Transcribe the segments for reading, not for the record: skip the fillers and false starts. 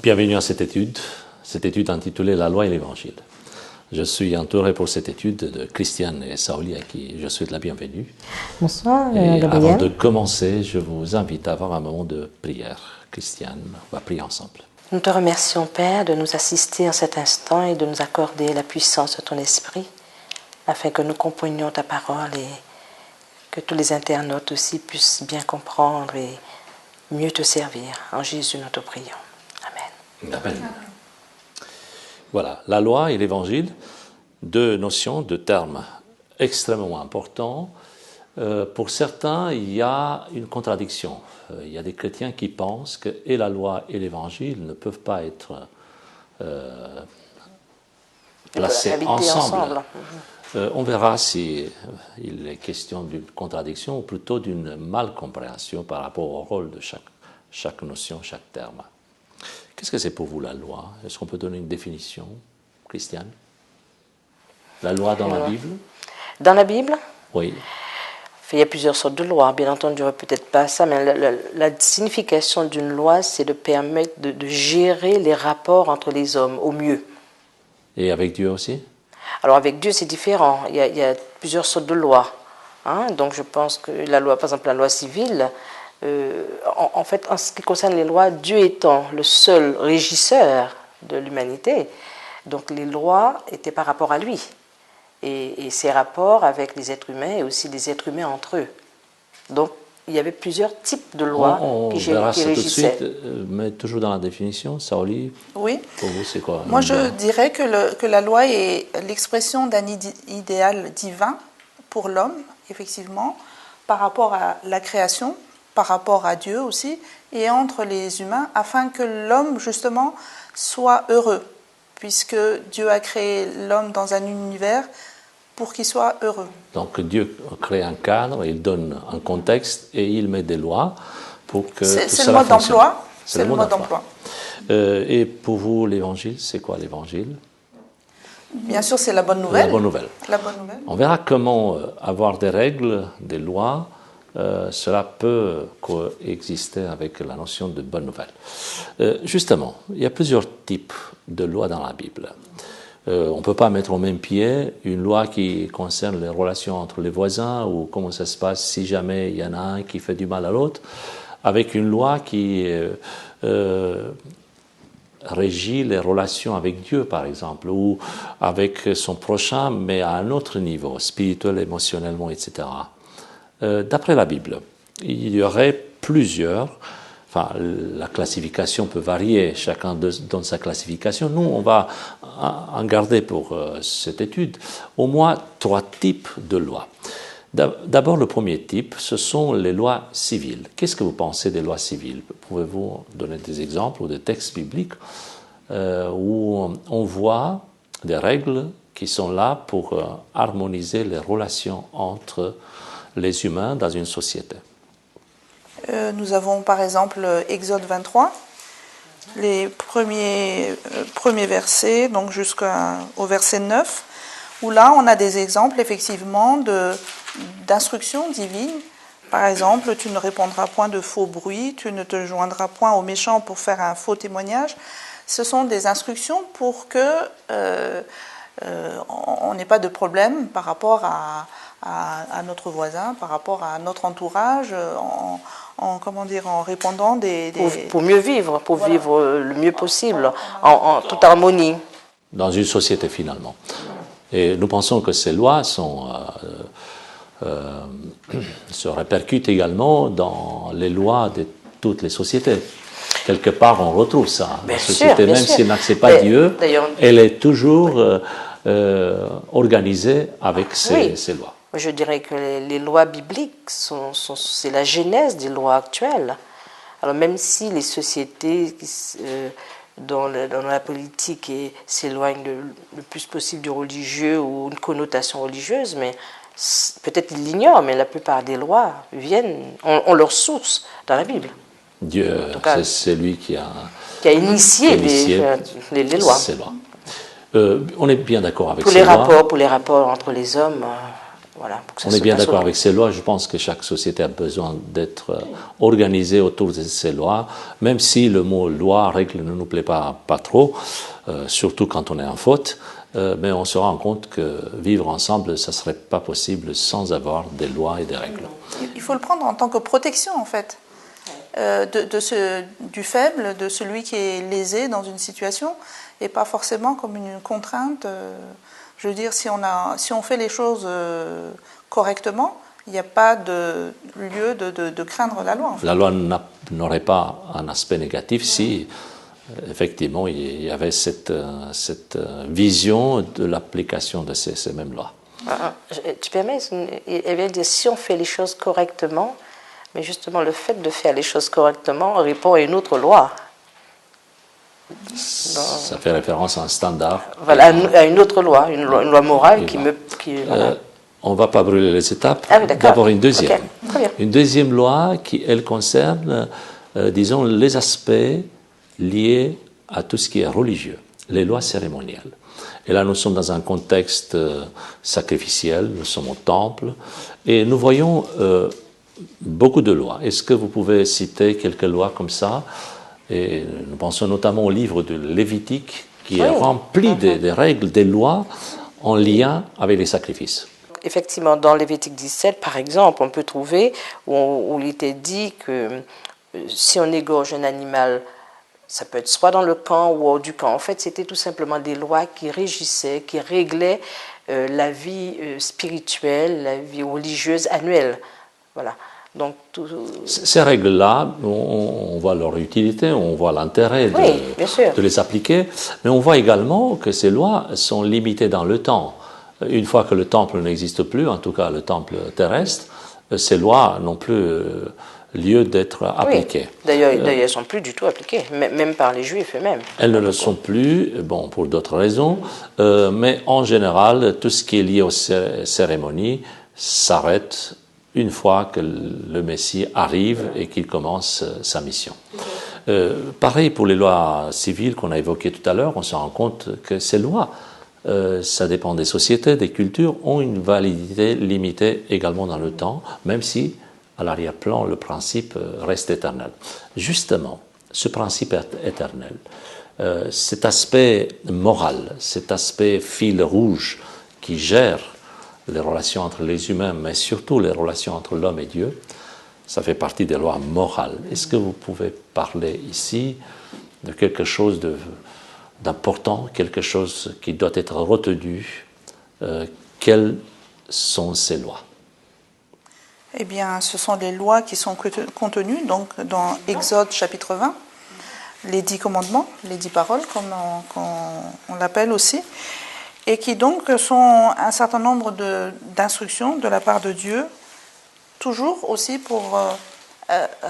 Bienvenue à cette étude intitulée La loi et l'Évangile. Je suis entouré pour cette étude de Christiane et Saoli, à qui je souhaite la bienvenue. Bonsoir, et Gabriel. avant de commencer, je vous invite à avoir un moment de prière. Christiane, on va prier ensemble. Nous te remercions, Père, de nous assister en cet instant et de nous accorder la puissance de ton esprit, afin que nous comprenions ta parole et que tous les internautes aussi puissent bien comprendre et mieux te servir. En Jésus, nous te prions. Amen. Amen. Voilà, la loi et l'Évangile, deux notions, deux termes extrêmement importants. Pour certains, il y a une contradiction. Il y a des chrétiens qui pensent que et la loi et l'Évangile ne peuvent pas être placés ensemble. On verra si il est question d'une contradiction ou plutôt d'une malcompréhension par rapport au rôle de chaque notion, chaque terme. Qu'est-ce que c'est pour vous la loi? Est-ce qu'on peut donner une définition, Christiane? La loi dans la Bible? Dans la Bible? Oui. Il y a plusieurs sortes de lois. Bien entendu, peut-être pas ça, mais la signification d'une loi, c'est de permettre de gérer les rapports entre les hommes au mieux. Et avec Dieu aussi? Alors avec Dieu, c'est différent. Il y a plusieurs sortes de lois. Donc je pense que la loi, par exemple la loi civile, en fait, en ce qui concerne les lois, Dieu étant le seul régisseur de l'humanité, donc les lois étaient par rapport à lui. Et ses rapports avec les êtres humains et aussi les êtres humains entre eux. Donc, il y avait plusieurs types de lois qui verra ça régissaient. tout de suite, mais toujours dans la définition, Saoli, oui. Pour vous, c'est quoi? Moi, je dirais que la loi est l'expression d'un idéal divin pour l'homme, effectivement, par rapport à la création, par rapport à Dieu aussi, et entre les humains, afin que l'homme, justement, soit heureux, puisque Dieu a créé l'homme dans un univers pour qu'il soit heureux. Donc Dieu crée un cadre, il donne un contexte et il met des lois pour que tout cela fonctionne. C'est le mode d'emploi. C'est le mode d'emploi. Et pour vous, l'Évangile, c'est quoi l'Évangile? Bien sûr, c'est la bonne nouvelle. La bonne nouvelle. La bonne nouvelle. On verra comment avoir des règles, des lois, cela peut coexister avec la notion de bonne nouvelle. Justement, il y a plusieurs types de lois dans la Bible. On ne peut pas mettre au même pied une loi qui concerne les relations entre les voisins ou comment ça se passe si jamais il y en a un qui fait du mal à l'autre, avec une loi qui régit les relations avec Dieu, par exemple, ou avec son prochain, mais à un autre niveau, spirituel, émotionnellement, etc. D'après la Bible, il y aurait plusieurs. Enfin, la classification peut varier, chacun donne sa classification. Nous, on va en garder pour cette étude au moins trois types de lois. D'abord, le premier type, ce sont les lois civiles. Qu'est-ce que vous pensez des lois civiles? Pouvez-vous donner des exemples ou des textes bibliques où on voit des règles qui sont là pour harmoniser les relations entre les humains dans une société? Nous avons par exemple Exode 23, les premiers versets, donc jusqu'au verset 9, où là on a des exemples effectivement d'instructions divines. Par exemple, tu ne répandras point de faux bruits, tu ne te joindras point aux méchants pour faire un faux témoignage. Ce sont des instructions pour que on n'ait pas de problème par rapport à notre voisin, par rapport à notre entourage, en répandant pour mieux vivre, pour voilà. Vivre le mieux possible, en toute harmonie. Dans une société, finalement. Et nous pensons que ces lois se répercutent également dans les lois de toutes les sociétés. Quelque part, on retrouve ça. La société, même si elle n'accepte pas Dieu, elle est toujours organisée avec ces lois. Je dirais que les lois bibliques, c'est la genèse des lois actuelles. Alors même si les sociétés dans la politique s'éloignent le plus possible du religieux ou une connotation religieuse, mais peut-être ils l'ignorent, mais la plupart des lois ont leur source dans la Bible. Dieu, c'est lui qui a initié les lois. Ces lois. On est bien d'accord avec pour ces lois. Pour les rapports entre les hommes, Voilà, pour que ça On se est bien passe d'accord au- avec ces lois. Je pense que chaque société a besoin d'être organisée autour de ces lois, même si le mot loi, règle ne nous plaît pas trop, surtout quand on est en faute. Mais on se rend compte que vivre ensemble, ça ne serait pas possible sans avoir des lois et des règles. Il faut le prendre en tant que protection, en fait, du faible, de celui qui est lésé dans une situation, et pas forcément comme une contrainte. Je veux dire, si on fait les choses correctement, il n'y a pas de lieu de craindre la loi. En fait. La loi n'aurait pas un aspect négatif si, effectivement, il y avait cette vision de l'application de ces mêmes lois. Tu permets, elle vient de dire si on fait les choses correctement, mais justement le fait de faire les choses correctement répond à une autre loi. Ça fait référence à un standard. Voilà, à une autre loi, une loi morale voilà. On ne va pas brûler les étapes. Ah oui, d'accord. D'abord une deuxième. Ok, très bien. Une deuxième loi qui, elle, concerne, disons, les aspects liés à tout ce qui est religieux, les lois cérémonielles. Et là, nous sommes dans un contexte sacrificiel, nous sommes au temple, et nous voyons beaucoup de lois. Est-ce que vous pouvez citer quelques lois comme ça? Et nous pensons notamment au livre de Lévitique, qui est rempli des règles, des lois en lien avec les sacrifices. Effectivement, dans Lévitique 17, par exemple, on peut trouver où il était dit que si on égorge un animal, ça peut être soit dans le camp ou hors du camp. En fait, c'était tout simplement des lois qui régissaient, qui réglaient la vie spirituelle, la vie religieuse annuelle. Voilà. Donc, ces règles-là, on voit leur utilité, on voit l'intérêt de les appliquer, mais on voit également que ces lois sont limitées dans le temps. Une fois que le temple n'existe plus, en tout cas le temple terrestre, ces lois n'ont plus lieu d'être appliquées. Oui. D'ailleurs, elles ne sont plus du tout appliquées, même par les Juifs eux-mêmes. Elles ne le sont plus, bon, pour d'autres raisons, mais en général, tout ce qui est lié aux cérémonies s'arrête une fois que le Messie arrive et qu'il commence sa mission. Pareil pour les lois civiles qu'on a évoquées tout à l'heure, on se rend compte que ces lois, ça dépend des sociétés, des cultures, ont une validité limitée également dans le temps, même si, à l'arrière-plan, le principe reste éternel. Justement, ce principe éternel, cet aspect moral, cet aspect fil rouge qui gère les relations entre les humains, mais surtout les relations entre l'homme et Dieu, ça fait partie des lois morales. Est-ce que vous pouvez parler ici de quelque chose d'important, quelque chose qui doit être retenu? Quelles sont ces lois? Eh bien, ce sont les lois qui sont contenues donc, dans Exode chapitre 20, les 10 commandements, les 10 paroles, comme on l'appelle aussi, et qui donc sont un certain nombre d'instructions de la part de Dieu, toujours aussi pour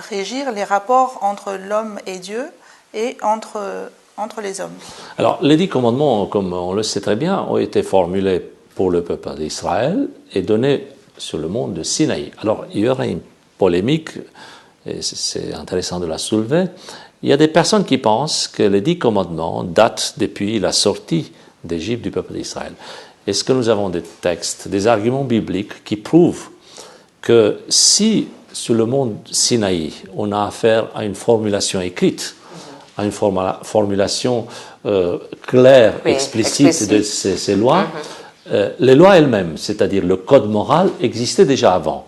régir les rapports entre l'homme et Dieu et entre les hommes. Alors, les 10 commandements, comme on le sait très bien, ont été formulés pour le peuple d'Israël et donnés sur le mont de Sinaï. Alors, il y aurait une polémique, et c'est intéressant de la soulever. Il y a des personnes qui pensent que les 10 commandements datent depuis la sortie d'Égypte du peuple d'Israël. Est-ce que nous avons des textes, des arguments bibliques qui prouvent que si sur le mont Sinaï, on a affaire à une formulation écrite, à une formulation claire, explicite de ces lois, les lois elles-mêmes, c'est-à-dire le code moral, existaient déjà avant.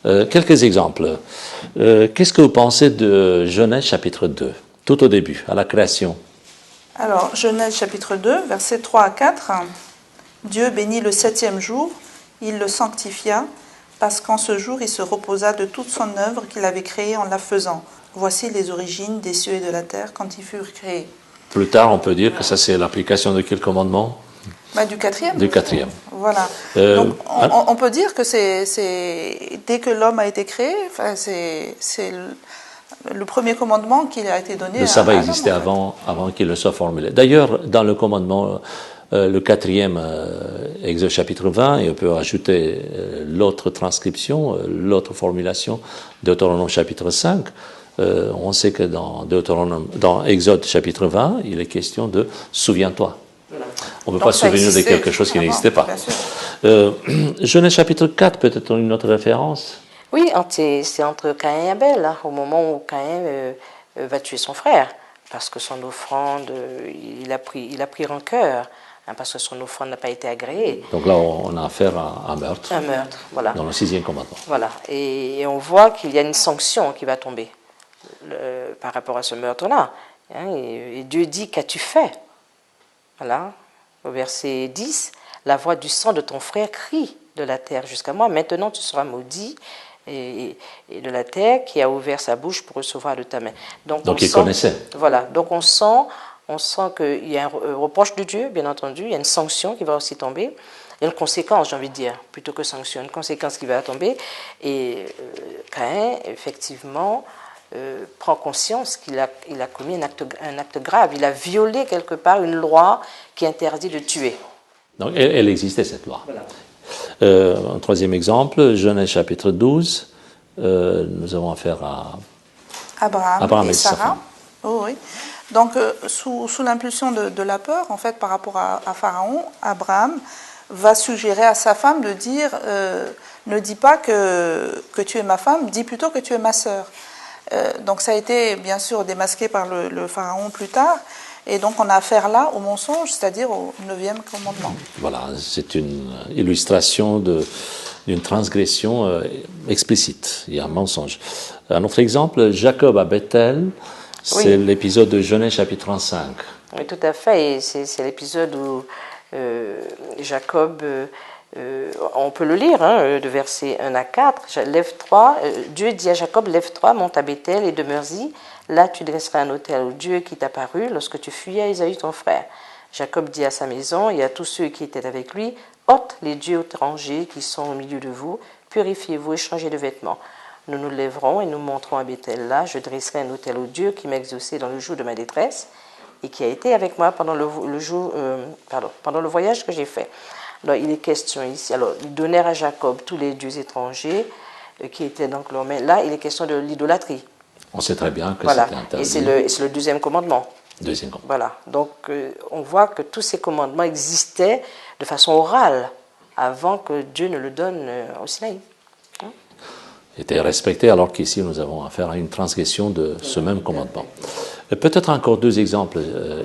Quelques exemples. Qu'est-ce que vous pensez de Genèse chapitre 2, tout au début, à la création? Alors, Genèse chapitre 2, versets 3 à 4. Dieu bénit le 7e jour, il le sanctifia, parce qu'en ce jour il se reposa de toute son œuvre qu'il avait créée en la faisant. Voici les origines des cieux et de la terre quand ils furent créés. Plus tard, on peut dire que ça c'est l'application de quel commandement? Du 4e. Du 4e. Voilà. Donc, on peut dire que c'est dès que l'homme a été créé, c'est le premier commandement qui a été donné. Le sabbat existait avant qu'il ne soit formulé. D'ailleurs, dans le commandement, le 4e, Exode chapitre 20, et on peut ajouter l'autre transcription, l'autre formulation, Deutéronome chapitre 5, on sait que dans Exode chapitre 20, il est question de « souviens-toi ». On ne peut Donc pas se souvenir de quelque chose qui n'existait pas. Genèse chapitre 4, peut-être une autre référence. Oui, c'est entre Caïn et Abel, hein, au moment où Caïn va tuer son frère, parce que son offrande, il a pris rancœur, hein, parce que son offrande n'a pas été agréée. Donc là, on a affaire à un meurtre. Un meurtre, voilà. Dans le 6e commandement. Voilà, et on voit qu'il y a une sanction qui va tomber par rapport à ce meurtre-là. Hein, et Dieu dit, qu'as-tu fait? Voilà, au verset 10, la voix du sang de ton frère crie de la terre jusqu'à moi. Maintenant, tu seras maudit et de la terre qui a ouvert sa bouche pour recevoir de ta main. Donc il connaissait. Voilà, donc on sent qu'il y a un reproche de Dieu, bien entendu, il y a une sanction qui va aussi tomber. Il y a une conséquence, j'ai envie de dire, plutôt que sanction, une conséquence qui va tomber. Et Caïn, effectivement, prend conscience qu'il a commis un acte grave. Il a violé quelque part une loi qui interdit de tuer. Donc elle existait, cette loi. Voilà. Un troisième exemple, Genèse chapitre 12, nous avons affaire à Abraham et Sarah. Oh, oui. Donc, sous l'impulsion de la peur, en fait, par rapport à Pharaon, Abraham va suggérer à sa femme de dire ne dis pas que tu es ma femme, dis plutôt que tu es ma sœur. Donc, ça a été bien sûr démasqué par le Pharaon plus tard. Et donc, on a affaire là au mensonge, c'est-à-dire au 9e commandement. Voilà, c'est une illustration d'une transgression explicite. Il y a un mensonge. Un autre exemple, Jacob à Bethel, c'est l'épisode de Genèse chapitre 35. Oui, tout à fait. Et c'est l'épisode où Jacob, on peut le lire, hein, de versets 1 à 4, lève-toi, Dieu dit à Jacob, lève-toi, monte à Bethel et demeure-y. Là, tu dresseras un autel au Dieu qui t'apparut lorsque tu fuyais à Ésaü ton frère. Jacob dit à sa maison et à tous ceux qui étaient avec lui, ôte les dieux étrangers qui sont au milieu de vous, purifiez-vous et changez de vêtements. Nous nous lèverons et nous monterons à Bethel. Là, je dresserai un autel au Dieu qui m'a exaucé dans le jour de ma détresse et qui a été avec moi pendant le voyage que j'ai fait. Alors, il est question ici, alors, ils donnèrent à Jacob tous les dieux étrangers qui étaient donc leurs mains. Là, il est question de l'idolâtrie. On sait très bien que voilà. c'était interdit. Et c'est le 2e commandement. Deuxième commandement. Voilà. Donc, on voit que tous ces commandements existaient de façon orale avant que Dieu ne le donne au Sinaï. Était respecté, alors qu'ici nous avons affaire à une transgression de ce même commandement. Peut-être encore 2 exemples,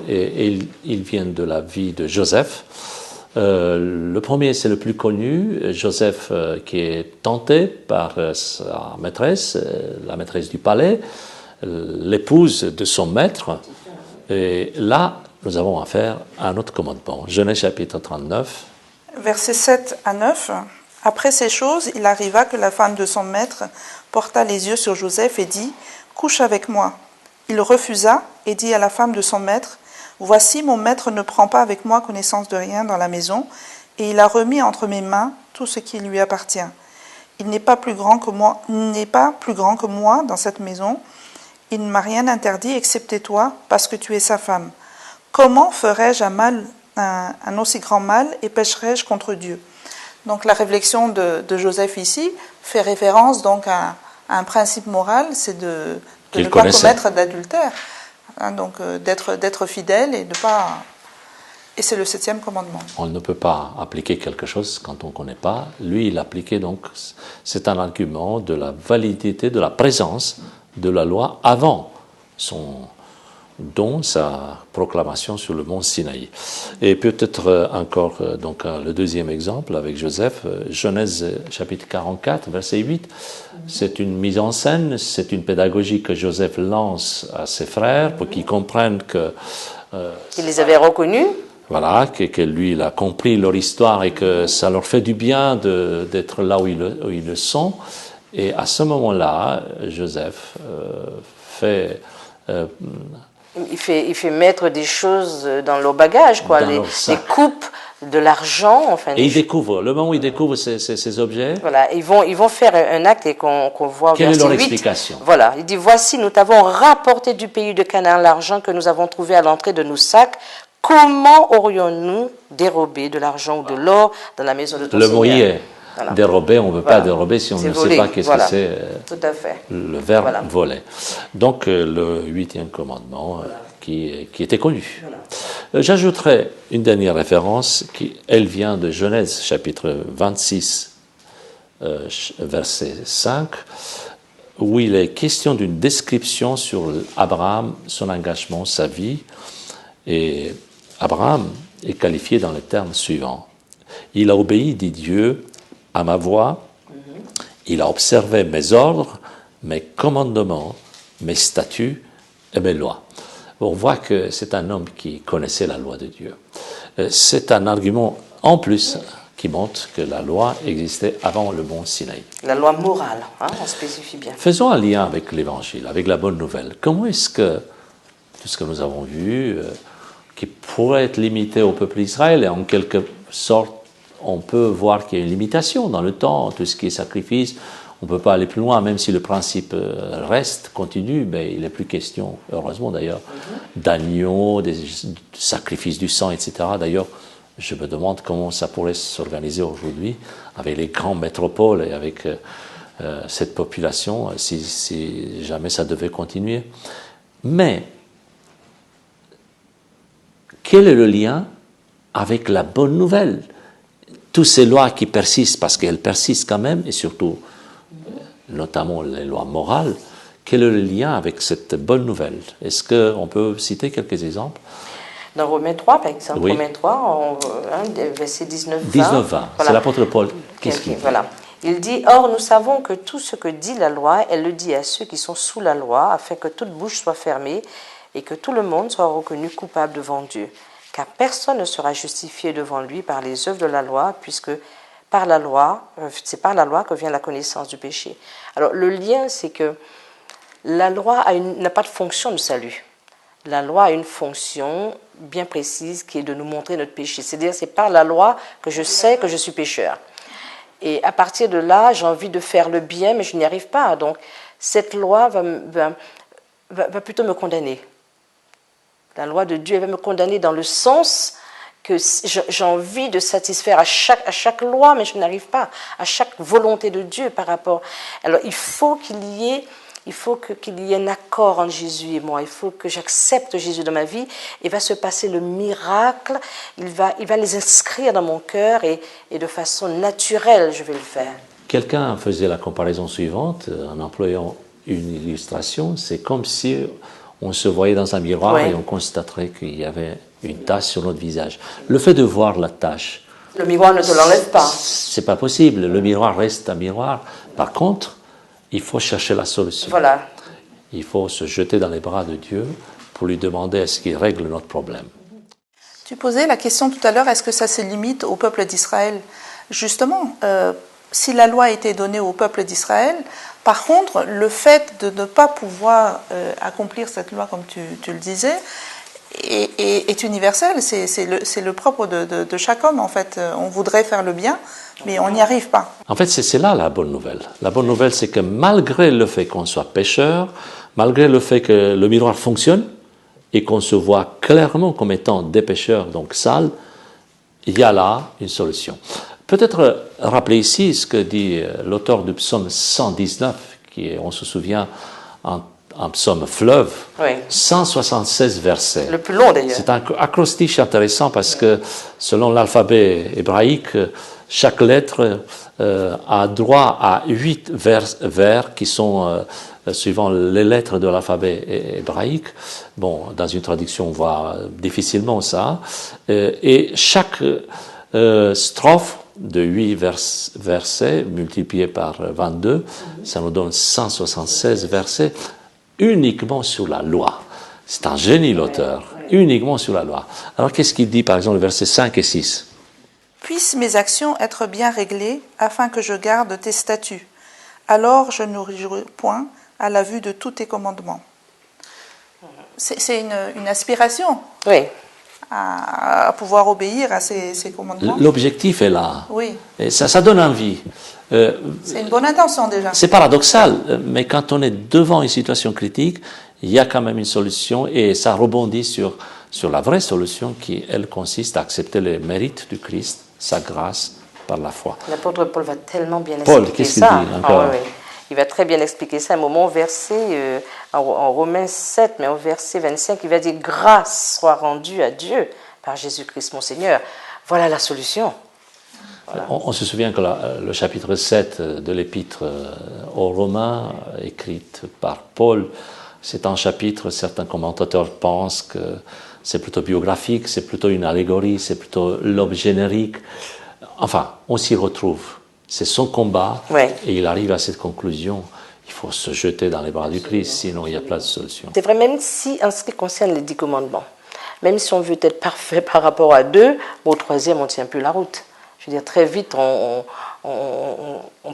et ils viennent de la vie de Joseph. Le premier, c'est le plus connu, Joseph qui est tenté par sa maîtresse, la maîtresse du palais, l'épouse de son maître. Et là, nous avons affaire à un autre commandement. Genèse chapitre 39. Versets 7 à 9. Après ces choses, il arriva que la femme de son maître porta les yeux sur Joseph et dit « Couche avec moi ». Il refusa et dit à la femme de son maître « Voici, mon maître ne prend pas avec moi connaissance de rien dans la maison, et il a remis entre mes mains tout ce qui lui appartient. Il n'est pas plus grand que moi dans cette maison. Il ne m'a rien interdit excepté toi, parce que tu es sa femme. Comment ferais-je un aussi grand mal et pécherais-je contre Dieu ?» Donc la réflexion de Joseph ici fait référence donc à un principe moral, c'est de ne pas commettre d'adultère, hein, donc d'être fidèle et de pas. Et c'est le 7e commandement. On ne peut pas appliquer quelque chose quand on ne connaît pas. Lui, il appliquait donc, c'est un argument de la validité, de la présence de la loi avant sa proclamation sur le mont Sinaï. Et peut-être encore donc le 2e exemple avec Joseph, Genèse chapitre 44, verset 8. C'est une mise en scène, c'est une pédagogie que Joseph lance à ses frères pour qu'ils comprennent que... il les avait reconnus. Voilà, que lui, il a compris leur histoire et que ça leur fait du bien d'être là où ils le sont. Et à ce moment-là, Joseph fait... Il fait mettre des choses dans leur bagage, quoi, les coupes, de l'argent, enfin. Et il découvre, le moment où il découvre ces objets. Voilà, ils vont faire un acte et qu'on voit. Quelle est leur 8. explication? Voilà, il dit voici, nous t'avons rapporté du pays de Canaan l'argent que nous avons trouvé à l'entrée de nos sacs. Comment aurions-nous dérobé de l'argent ou de l'or dans la maison de ton Seigneur? Le mot y est. Voilà. Dérober, on ne peut pas dérober si on ne sait pas qu'est-ce que c'est le verbe voler. Donc le 8e commandement qui était connu. J'ajouterai une dernière référence, elle vient de Genèse, chapitre 26, verset 5, où il est question d'une description sur Abraham, son engagement, sa vie. Et Abraham est qualifié dans les termes suivants. Il a obéi, dit Dieu, à ma voix, il a observé mes ordres, mes commandements, mes statuts et mes lois. On voit que c'est un homme qui connaissait la loi de Dieu. C'est un argument en plus qui montre que la loi existait avant le mont Sinaï. La loi morale, on spécifie bien. Faisons un lien avec l'Évangile, avec la bonne nouvelle. Comment est-ce que tout ce que nous avons vu, qui pourrait être limité au peuple d'Israël, et en quelque sorte, on peut voir qu'il y a une limitation dans le temps, tout ce qui est sacrifice, on ne peut pas aller plus loin, même si le principe reste, continue, mais il n'est plus question, heureusement d'ailleurs, d'agneaux, des sacrifices du sang, etc. D'ailleurs, je me demande comment ça pourrait s'organiser aujourd'hui avec les grandes métropoles et avec cette population, si jamais ça devait continuer. Mais, quel est le lien avec la bonne nouvelle? Toutes ces lois qui persistent, parce qu'elles persistent quand même, et surtout, notamment les lois morales, quel est le lien avec cette bonne nouvelle? Est-ce qu'on peut citer quelques exemples? Dans Romains 3, par exemple, Oui. Romains 3, verset 19-20. 19-20, voilà. C'est l'apôtre Paul. Qu'est-ce qu'il dit? Voilà. Il dit, « Or, nous savons que tout ce que dit la loi, elle le dit à ceux qui sont sous la loi, afin que toute bouche soit fermée et que tout le monde soit reconnu coupable devant Dieu. Car personne ne sera justifié devant lui par les œuvres de la loi, puisque c'est par la loi que vient la connaissance du péché. » Alors, le lien, c'est que la loi n'a pas de fonction de salut. La loi a une fonction bien précise qui est de nous montrer notre péché. C'est-à-dire, c'est par la loi que je sais que je suis pécheur. Et à partir de là, j'ai envie de faire le bien, mais je n'y arrive pas. Donc, cette loi va plutôt me condamner. La loi de Dieu, elle va me condamner dans le sens que j'ai envie de satisfaire à chaque loi, mais je n'arrive pas, à chaque volonté de Dieu par rapport. Alors, il faut qu'il y ait un accord entre Jésus et moi. Il faut que j'accepte Jésus dans ma vie. Il va se passer le miracle. Il va les inscrire dans mon cœur et de façon naturelle, je vais le faire. Quelqu'un faisait la comparaison suivante en employant une illustration. C'est comme si on se voyait dans un miroir, oui, et on constaterait qu'il y avait une tache sur notre visage. Le fait de voir la tache, le miroir ne te l'enlève pas. C'est pas possible. Le miroir reste un miroir. Par contre, il faut chercher la solution. Voilà. Il faut se jeter dans les bras de Dieu pour lui demander est-ce qu'il règle notre problème. Tu posais la question tout à l'heure, est-ce que ça se limite au peuple d'Israël? Justement, si la loi a été donnée au peuple d'Israël, par contre, le fait de ne pas pouvoir accomplir cette loi, comme tu le disais, est universel. C'est le propre de chaque homme, en fait. On voudrait faire le bien, mais on n'y arrive pas. En fait, c'est là la bonne nouvelle. La bonne nouvelle, c'est que malgré le fait qu'on soit pécheur, malgré le fait que le miroir fonctionne et qu'on se voit clairement comme étant des pécheurs, donc sales, il y a là une solution. Peut-être rappeler ici ce que dit l'auteur du psaume 119, qui est, on se souvient, un psaume fleuve, oui, 176 versets. Le plus long d'ailleurs. C'est un acrostiche intéressant parce que selon l'alphabet hébraïque, chaque lettre a droit à 8 vers qui sont suivant les lettres de l'alphabet hébraïque. Bon, dans une traduction, on voit difficilement ça. Et chaque strophe de 8 versets multipliés par 22, ça nous donne 176 versets uniquement sur la loi. C'est un génie l'auteur, uniquement sur la loi. Alors qu'est-ce qu'il dit par exemple le verset 5 et 6 ? Puissent mes actions être bien réglées, afin que je garde tes statuts. Alors je ne réjouirai point à la vue de tous tes commandements. C'est une aspiration, oui, à pouvoir obéir à ces commandements. L'objectif est là. Oui. Et ça donne envie. C'est une bonne intention déjà. C'est paradoxal, mais quand on est devant une situation critique, il y a quand même une solution et ça rebondit sur la vraie solution qui, elle, consiste à accepter les mérites du Christ, sa grâce par la foi. L'apôtre Paul va tellement bien Paul, expliquer qu'est-ce ça. qu'il dit encore? Oui. Il va très bien expliquer ça. À un moment, au verset, en Romains 7, mais au verset 25, il va dire « Grâce soit rendue à Dieu par Jésus-Christ mon Seigneur. Voilà la solution. Voilà. On se souvient que le chapitre 7 de l'épître aux Romains, écrite par Paul, c'est un chapitre, certains commentateurs pensent que c'est plutôt biographique, c'est plutôt une allégorie, c'est plutôt l'aube générique. Enfin, on s'y retrouve. C'est son combat, et il arrive à cette conclusion. Il faut se jeter dans les bras du Christ, sinon il n'y a pas de solution. C'est vrai, même si, en ce qui concerne les 10 commandements, même si on veut être parfait par rapport à 2, au 3e, on ne tient plus la route. Je veux dire, très vite, on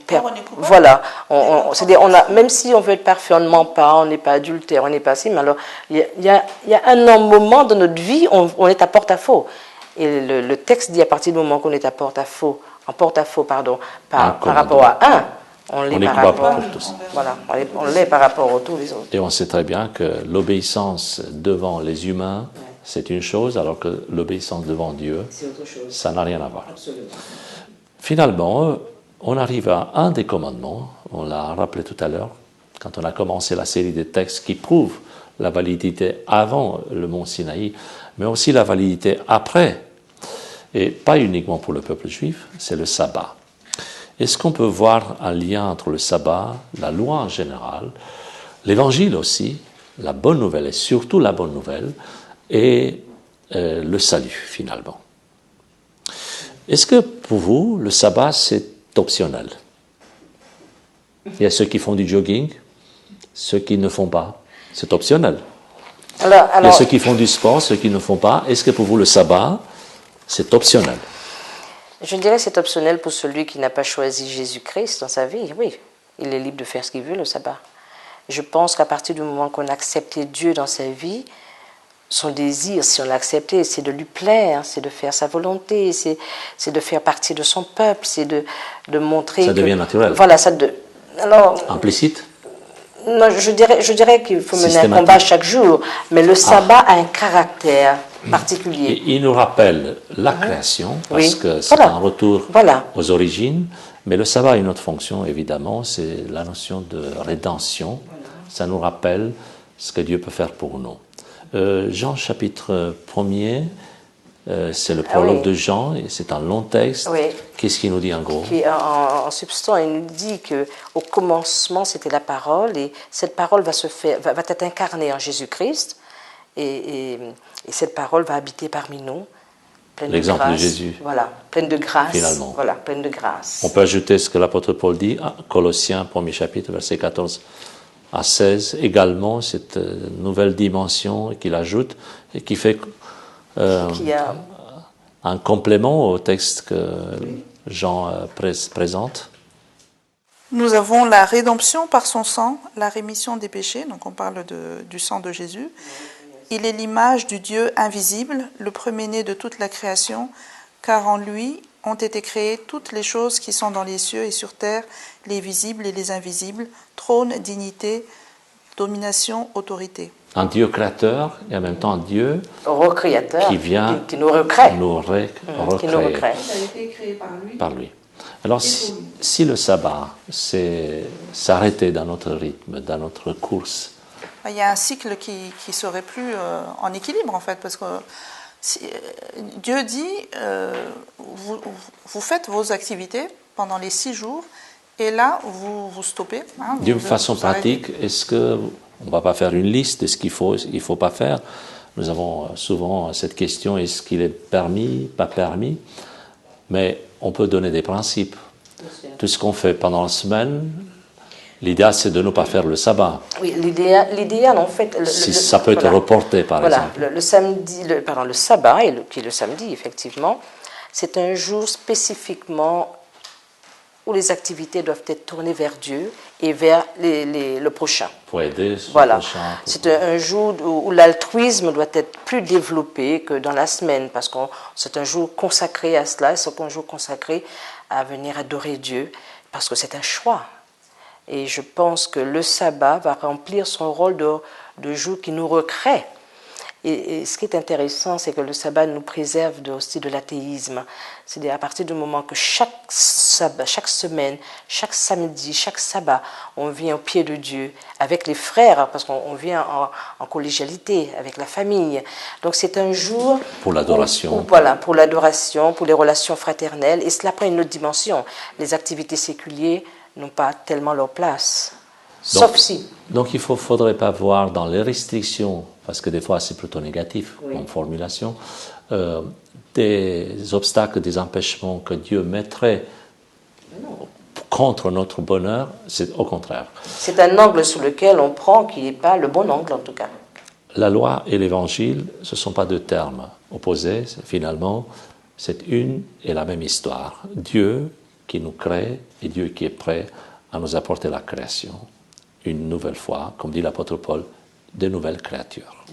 perd. Voilà. C'est-à-dire, même si on veut être parfait, on ne ment pas, on n'est pas adultère, on n'est pas si, mais alors, il y a un moment dans notre vie, on est à porte-à-faux. Et le texte dit, à partir du moment qu'on est à porte-à-faux, par rapport à 1, on l'est par rapport à tous. Voilà, on l'est par rapport à tous les autres. Et on sait très bien que l'obéissance devant les humains, c'est une chose, alors que l'obéissance devant Dieu, ça n'a rien à voir. Absolument. Finalement, on arrive à un des commandements, on l'a rappelé tout à l'heure, quand on a commencé la série des textes qui prouvent la validité avant le mont Sinaï, mais aussi la validité après, et pas uniquement pour le peuple juif, c'est le sabbat. Est-ce qu'on peut voir un lien entre le sabbat, la loi en général, l'évangile aussi, la bonne nouvelle, et surtout la bonne nouvelle, et le salut finalement? Est-ce que pour vous, le sabbat, c'est optionnel? Il y a ceux qui font du jogging, ceux qui ne font pas. C'est optionnel. Alors, il y a ceux qui font du sport, ceux qui ne font pas. Est-ce que pour vous, le sabbat, c'est optionnel? Je dirais que c'est optionnel pour celui qui n'a pas choisi Jésus-Christ dans sa vie. Oui, il est libre de faire ce qu'il veut, le sabbat. Je pense qu'à partir du moment qu'on a accepté Dieu dans sa vie, son désir, si on l'a accepté, c'est de lui plaire, c'est de faire sa volonté, c'est de faire partie de son peuple, c'est de montrer... Ça devient naturel. Voilà, alors, implicite? Non, je dirais qu'il faut mener un combat chaque jour, mais le sabbat a un caractère particulier. Et il nous rappelle la création, parce que c'est un retour aux origines, mais le sabbat a une autre fonction, évidemment, c'est la notion de rédemption. Ça nous rappelle ce que Dieu peut faire pour nous. Jean chapitre 1er, c'est le prologue de Jean, et c'est un long texte. Qu'est-ce qu'il nous dit en gros? En substance, il nous dit qu'au commencement, c'était la parole, et cette parole va être incarnée en Jésus-Christ, et cette parole va habiter parmi nous. L'exemple de Jésus. Voilà, pleine de grâce. Finalement. Voilà, pleine de grâce. On peut ajouter ce que l'apôtre Paul dit, Colossiens 1er chapitre, versets 14 à 16, également cette nouvelle dimension qu'il ajoute et qui fait un complément au texte que Jean présente. Nous avons la rédemption par son sang, la rémission des péchés, donc on parle du sang de Jésus. Il est l'image du Dieu invisible, le premier-né de toute la création, car en lui ont été créées toutes les choses qui sont dans les cieux et sur terre, les visibles et les invisibles, trône, dignité, domination, autorité. Un Dieu créateur et en même temps un Dieu recréateur qui vient qui nous recrée. Qui nous recrée. Ça a été créé par lui. Alors si le sabbat c'est s'arrêter dans notre rythme, dans notre course, il y a un cycle qui serait plus en équilibre en fait, parce que Dieu dit vous faites vos activités pendant les 6 jours et là vous stoppez. D'une façon pratique, est-ce que on ne va pas faire une liste de ce qu'il faut pas faire? Nous avons souvent cette question, est-ce qu'il est permis, pas permis? Mais on peut donner des principes. Tout ce qu'on fait pendant la semaine, l'idéal c'est de ne pas faire le sabbat. Oui, l'idéal en fait... ça peut être reporté par exemple. Le sabbat, qui est le samedi effectivement, c'est un jour spécifiquement où les activités doivent être tournées vers Dieu et vers le prochain. Pour aider le prochain. C'est un jour où l'altruisme doit être plus développé que dans la semaine, parce que c'est un jour consacré à cela, c'est un jour consacré à venir adorer Dieu, parce que c'est un choix. Et je pense que le sabbat va remplir son rôle de jour qui nous recrée. Et ce qui est intéressant, c'est que le sabbat nous préserve aussi de l'athéisme. C'est-à-dire à partir du moment que chaque sabbat, chaque semaine, chaque samedi, chaque sabbat, on vient au pied de Dieu avec les frères, parce qu'on vient en collégialité avec la famille. Donc c'est un jour pour l'adoration. Voilà, pour l'adoration, pour les relations fraternelles, et cela prend une autre dimension. Les activités séculières n'ont pas tellement leur place. Sauf si. Donc il ne faudrait pas voir dans les restrictions, parce que des fois c'est plutôt négatif comme formulation, des obstacles, des empêchements que Dieu mettrait contre notre bonheur, c'est au contraire. C'est un angle sur lequel on prend qui n'est pas le bon angle en tout cas. La loi et l'évangile, ce ne sont pas deux termes opposés, finalement, c'est une et la même histoire. Dieu qui nous crée et Dieu qui est prêt à nous apporter la création. Une nouvelle fois, comme dit l'apôtre Paul, de nouvelles créatures.